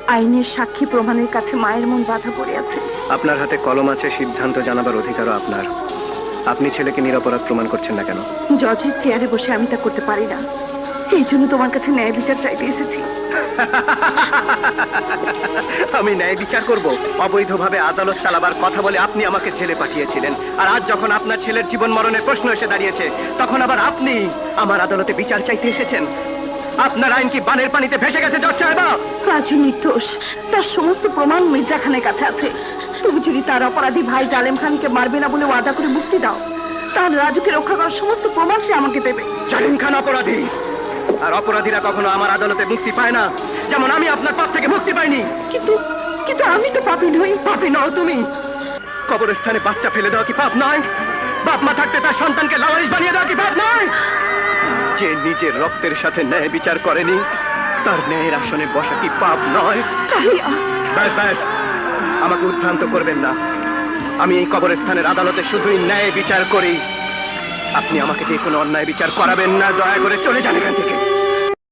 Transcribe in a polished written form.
আইনের সাক্ষী প্রমাণের কাছে মায়ের মন বাধা পড়ে আছে। আপনার হাতে কলম আছে, সিদ্ধান্ত জানাবার অধিকারও আপনার। আপনি ছেলেকে নিরপরাধ প্রমাণ করছেন না কেন? জজের চেয়ারে বসে আমি তা করতে পারি না, এই জন্য তোমার কাছে ন্যায় বিচার চাইতে এসেছি। আমি ন্যায় বিচার করব? অবৈধভাবে আদালত চালাবার কথা বলে আপনি আমাকে জেলে পাঠিয়েছিলেন, আর আজ যখন আপনার ছেলের জীবন মরণের প্রশ্ন এসে দাঁড়িয়েছে, তখন আবার আপনি আমার আদালতে বিচার চাইতে এসেছেন। আপনার আইন কি বানের পানিতে ভেসে গেছে জজ সাহেব? রাজু নির্দোষ, তার সমস্ত প্রমাণ মির্জা খানের কাছে আছে। তুমি যদি তার অপরাধী ভাই জালেম খানকে মারবে না বলে ওয়াদা করে মুক্তি দাও, তাহলে রাজুকে রক্ষা করার সমস্ত প্রমাণ সে আমাকে দেবে। জালিম খান অপরাধী, আর অপরাধীরা কখনো আমার আদালতে মুক্তি পায় না, যেমন আমি আপনার পথ থেকে মুক্তি পাইনি। কিন্তু কিন্তু আমি তো পাপী নই। পাপী নও তুমি? কবরস্থানে বাচ্চা ফেলে দেওয়া কি পাপ নয়? বাপ মা থাকতে তার সন্তানকে লাওয়ারিস বানিয়ে দেওয়া কি পাপ নয়? যে নিজের রক্তের সাথে ন্যায় বিচার করেনি, তার ন্যায়ের আসনে বসা কি পাপ নয়? ব্যাস ব্যাস, আমাকে উদ্ভ্রান্ত করবেন না। আমি এই কবরস্থানের আদালতে শুধুই ন্যায় বিচার করি। আপনি আমাকে দিয়ে কোনো অন্যায় বিচার করাবেন না। দয়া করে চলে যান এখান থেকে।